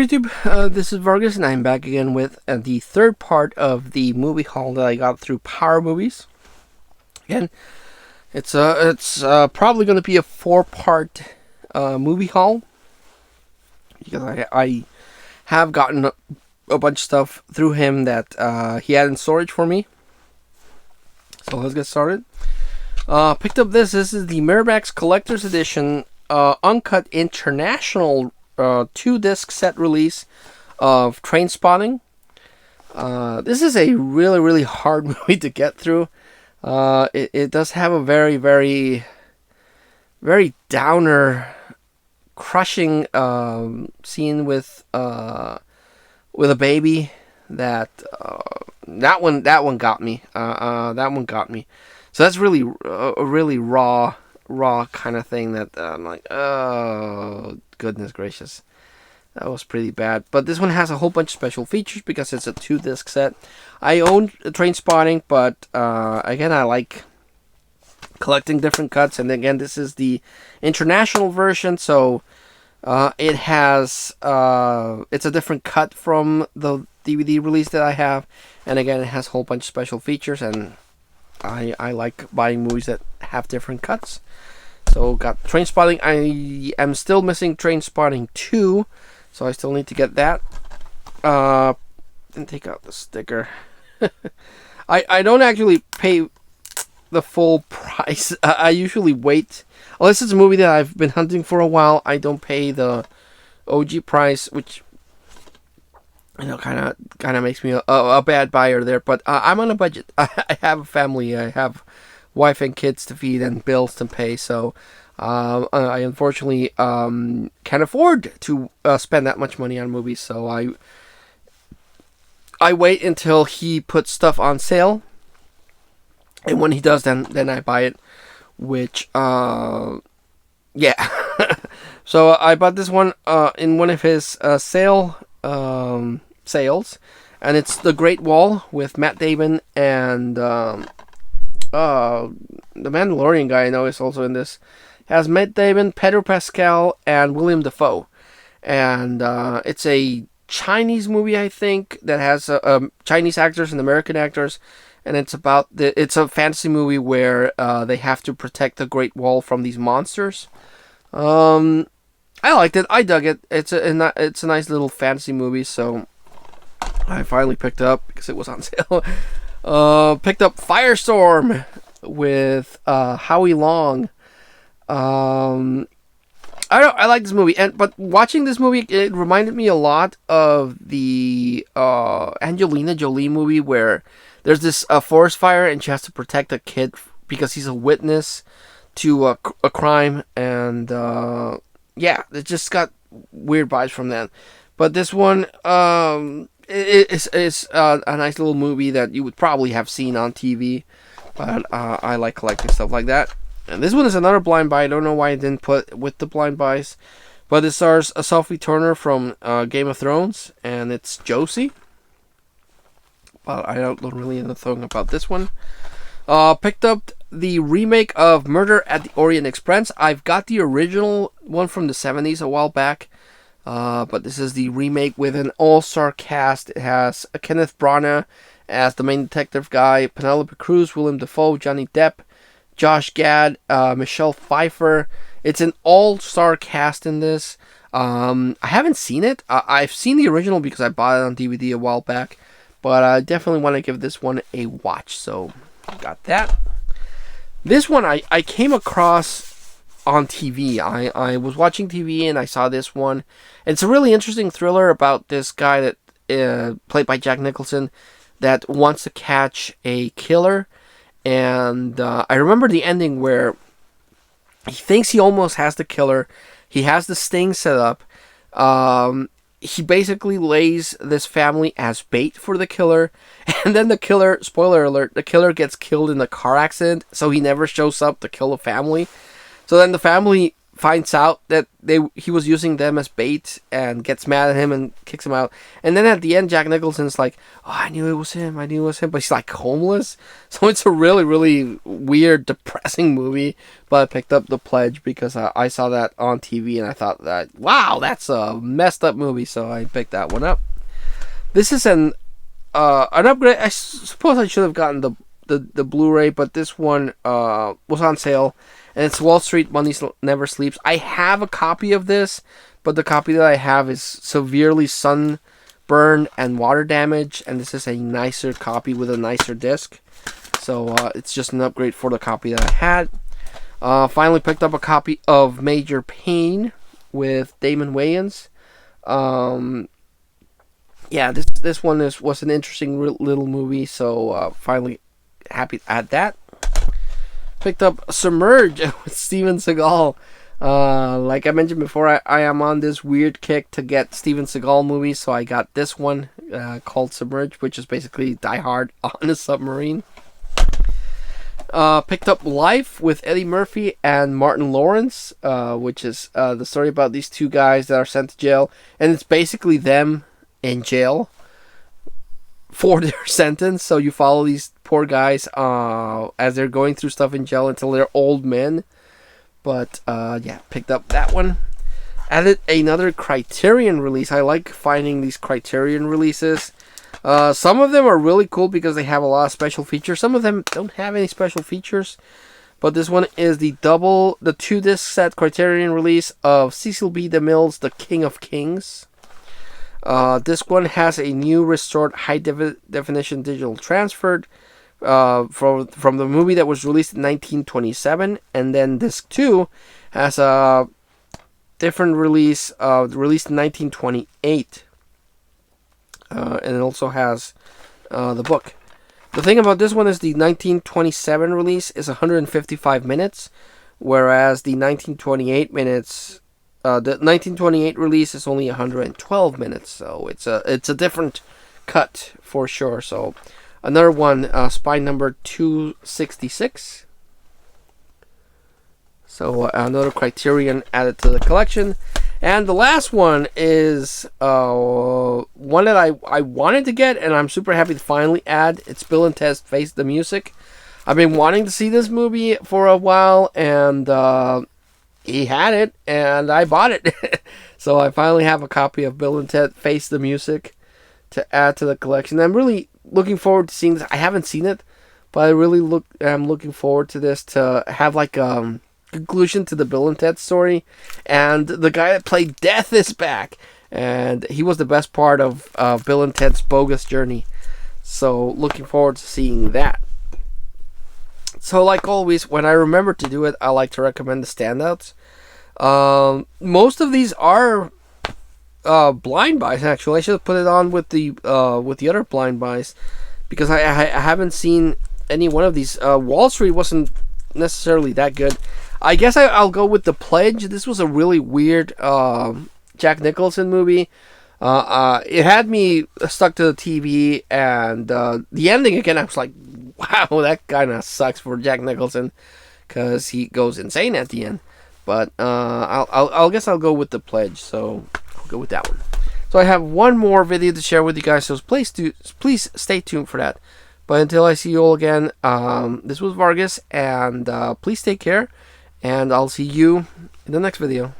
YouTube, this is Vargas, and I'm back again with the third part of the movie haul that I got through Power Movies. Again, it's probably going to be a 4-part movie haul because I have gotten a bunch of stuff through him that he had in storage for me. So let's get started. Picked up this. This is the Miramax Collector's Edition Uncut International 2-disc set release of Trainspotting. This is a really hard movie to get through. It does have a very downer, crushing scene with a baby. That one got me. That one got me. So that's really a really raw kind of thing that I'm like, oh goodness gracious, that was pretty bad. But this one has a whole bunch of special features because it's a 2-disc set. I own Trainspotting, but again, I like collecting different cuts. And again, this is the international version, so it has it's a different cut from the DVD release that I have. And again, it has a whole bunch of special features, and I like buying movies that have different cuts. So got Trainspotting. I am still missing Trainspotting 2, so I still need to get that. And take out the sticker. I don't actually pay the full price. I usually wait. Unless it's a movie that I've been hunting for a while, I don't pay the OG price, which kind of makes me a bad buyer there. But I'm on a budget. I have a family. I have wife and kids to feed and bills to pay. So I unfortunately can't afford to spend that much money on movies. So I wait until he puts stuff on sale, and when he does, then I buy it. Which yeah. So I bought this one in one of his sales, and it's The Great Wall with Matt Damon and the Mandalorian guy I know is also in this. It has Matt Damon, Pedro Pascal, and William Dafoe, and it's a Chinese movie, I think, that has Chinese actors and American actors, and it's a fantasy movie where they have to protect the Great Wall from these monsters. I liked it. I dug it. It's a nice little fantasy movie, so I finally picked it up because it was on sale. Picked up Firestorm with Howie Long. I like this movie, but watching this movie, it reminded me a lot of the Angelina Jolie movie where there's this forest fire and she has to protect a kid because he's a witness to a crime, and yeah, it just got weird vibes from that. But this one, it's a nice little movie that you would probably have seen on TV, but I like collecting stuff like that. And this one is another blind buy. I don't know why I didn't put with the blind buys, but it stars Sophie Turner from Game of Thrones, and it's Josie. But I don't really know anything about this one. Picked up the remake of Murder at the Orient Express. I've got the original one from the 70s a while back, but this is the remake with an all-star cast. It has Kenneth Branagh as the main detective guy, Penelope Cruz, Willem Dafoe, Johnny Depp, Josh Gad, Michelle Pfeiffer. It's an all-star cast in this. I haven't seen it. I've seen the original because I bought it on DVD a while back, but I definitely want to give this one a watch. So got that. This one I came across on TV. I was watching TV and I saw this one. It's a really interesting thriller about this guy that played by Jack Nicholson that wants to catch a killer. And I remember the ending where he thinks he almost has the killer. He has the sting set up. He basically lays this family as bait for the killer. And then the killer, spoiler alert, the killer gets killed in a car accident. So he never shows up to kill the family. So then the family finds out that he was using them as bait and gets mad at him and kicks him out. And then at the end, Jack Nicholson's like, "Oh, I knew it was him. I knew it was him." But he's like homeless, so it's a really, really weird, depressing movie. But I picked up The Pledge because I saw that on TV and I thought that, wow, that's a messed up movie. So I picked that one up. This is an upgrade. I suppose I should have gotten the Blu-ray, but this one was on sale. And it's Wall Street Money Never Sleeps. I have a copy of this, but the copy that I have is severely sunburned and water damaged. And this is a nicer copy with a nicer disc. So it's just an upgrade for the copy that I had. Finally picked up a copy of Major Payne with Damon Wayans. Yeah, this one was an interesting little movie. So finally happy to add that. Picked up Submerge with Steven Seagal. Like I mentioned before, I am on this weird kick to get Steven Seagal movies, so I got this one called Submerge, which is basically Die Hard on a submarine. Picked up Life with Eddie Murphy and Martin Lawrence, which is the story about these two guys that are sent to jail, and it's basically them in jail for their sentence. So you follow these poor guys as they're going through stuff in jail until they're old men. But yeah, picked up that one. Added another Criterion release. I like finding these Criterion releases. Some of them are really cool because they have a lot of special features. Some of them don't have any special features. But this one is the 2-disc set Criterion release of Cecil B. DeMille's The King of Kings. Disc 1 has a new restored high definition digital transferred from the movie that was released in 1927, and then Disc 2 has a different release released in 1928, and it also has the book. The thing about this one is the 1927 release is 155 minutes, whereas the 1928 release is only 112 minutes, so it's a different cut for sure. So another one, Spy Number 266. So another Criterion added to the collection. And the last one is one that I wanted to get, and I'm super happy to finally add. It's Bill and Ted Face the Music. I've been wanting to see this movie for a while, and he had it, and I bought it. So I finally have a copy of Bill and Ted Face the Music to add to the collection. I'm really looking forward to seeing this. I haven't seen it, but I really am looking forward to this, to have like conclusion to the Bill and Ted story. And the guy that played Death is back, and he was the best part of Bill and Ted's Bogus Journey. So looking forward to seeing that. So like always, when I remember to do it, I like to recommend the standouts. Most of these are blind buys. Actually, I should have put it on with the other blind buys, because I haven't seen any one of these. Wall Street wasn't necessarily that good. I guess I'll go with The Pledge. This was a really weird Jack Nicholson movie. It had me stuck to the TV, and the ending again, I was like, wow, that kind of sucks for Jack Nicholson, because he goes insane at the end. But I'll guess I'll go with The Pledge. So I'll go with that one. So I have one more video to share with you guys. So please stay tuned for that. But until I see you all again, this was Vargas, and please take care. And I'll see you in the next video.